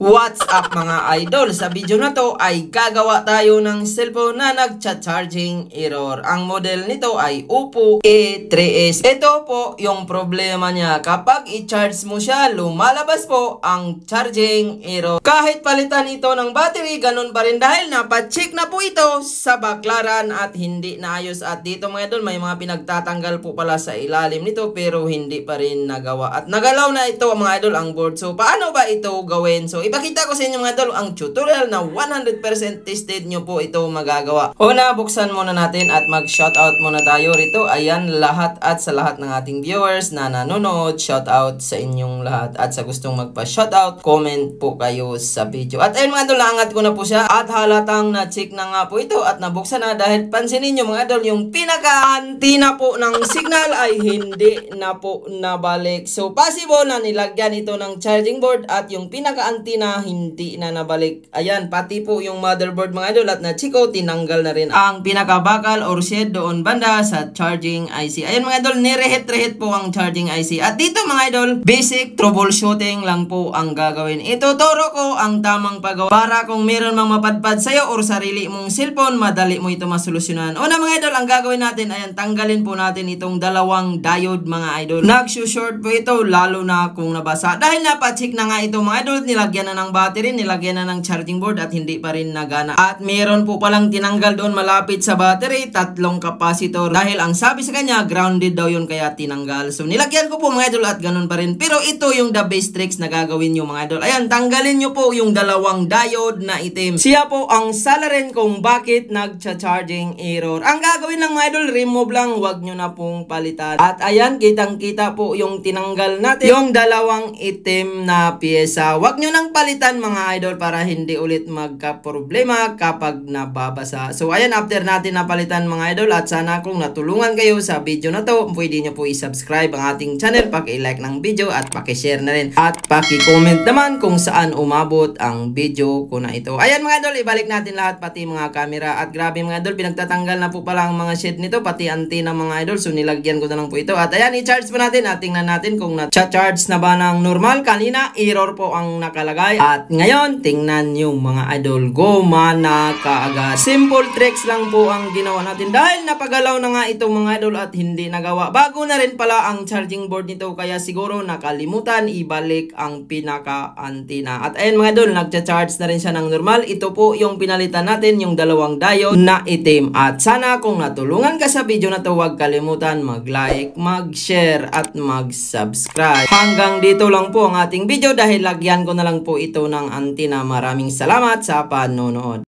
What's up mga idol? Sa video na to ay gagawa tayo ng cellphone na nagcha-charging error. Ang model nito ay Oppo A3s. Ito po yung problema niya. Kapag i-charge mo siya, lumalabas po ang charging error. Kahit palitan ito ng battery, ganun pa rin dahil napacheck na po ito sa baklaran at hindi naayos. At dito mga idol, may mga pinagtatanggal po pala sa ilalim nito pero hindi pa rin nagawa. At nagalaw na ito mga idol ang board. So paano ba ito gawin? So ipakita ko sa inyo mga idol ang tutorial na 100% tested nyo po ito magagawa. Una, buksan muna natin at mag-shoutout muna tayo rito. Ayan, lahat at sa lahat ng ating viewers na nanonood, shoutout sa inyong lahat. At sa gustong magpa-shoutout, comment po kayo sa video. At ayun mga idol, naangat ko na po siya at halatang na-check na nga po ito at nabuksan na dahil pansinin nyo mga idol, yung pinaka-antina po ng signal ay hindi na po nabalik. So possible na nilagyan ito ng charging board at yung pinaka-antina hindi na nabalik. Ayan, pati po yung motherboard mga idol at na-chiko, tinanggal na rin ang pinaka-bakal or shed doon banda sa charging IC. Ayan mga idol, nirehet-rehet po ang charging IC. At dito mga idol, basic troubleshooting lang po ang gagawin. Ituturo ko ang tamang paggawa para kung meron mang mapadpad sa'yo or sarili mong cellphone, madali mo ito masolusyonan. Una mga idol, ang gagawin natin, ayan, tanggalin po natin itong dalawang diode mga idol. Nag-short po ito lalo na kung nabasa. Dahil napacheck na nga ito mga idol, nilagyan na ng battery, nilagyan na ng charging board at hindi pa rin nagana. At meron po palang tinanggal doon malapit sa battery, 3 capacitor. Dahil ang sabi sa kanya, grounded daw yun kaya tinanggal. So nilagyan ko po mga idol at ganun pa rin. Pero ito yung the best tricks na gagawin nyo mga idol. Ayan, tanggalin nyo po yung dalawang diode na itim. Siya po ang salarin kung bakit nagcha-charging error. Ang gagawin lang mga idol, remove lang, wag nyo na pong palitan. At ayan, kitang-kita po yung tinanggal natin, yung dalawang itim na pyesa. Wag nyo nang palitan mga idol para hindi ulit magka-problema kapag nababasa. So ayan, after natin napalitan mga idol at sana kung natulungan kayo sa video na to, pwede nyo po i-subscribe ang ating channel, paki-like ng video at paki-share na rin. At paki-comment naman kung saan umabot ang video ko na ito. Ayan mga idol, ibalik natin lahat pati mga camera. At grabe mga idol, pinagtatanggal na po pala ang mga shade nito, pati antenna mga idol. So nilagyan ko na lang po ito. At ayan, i-charge po natin at tingnan natin kung na-charge na ba ng normal. Kanina, error po ang nakalagay. At ngayon, tingnan nyo mga idol, gumana kaagad. Simple tricks lang po ang ginawa natin dahil napagalaw na nga ito mga idol at hindi nagawa. Bago na rin pala ang charging board nito kaya siguro nakalimutan ibalik ang pinaka-antenna. At ayun mga idol, nagcha-charge na rin siya ng normal. Ito po yung pinalitan natin, yung dalawang diode na itim. At sana kung natulungan ka sa video na to, huwag kalimutan mag-like, mag-share at mag-subscribe. Hanggang dito lang po ang ating video dahil lagyan ko na lang po ito ng antenna. Maraming salamat sa panonood.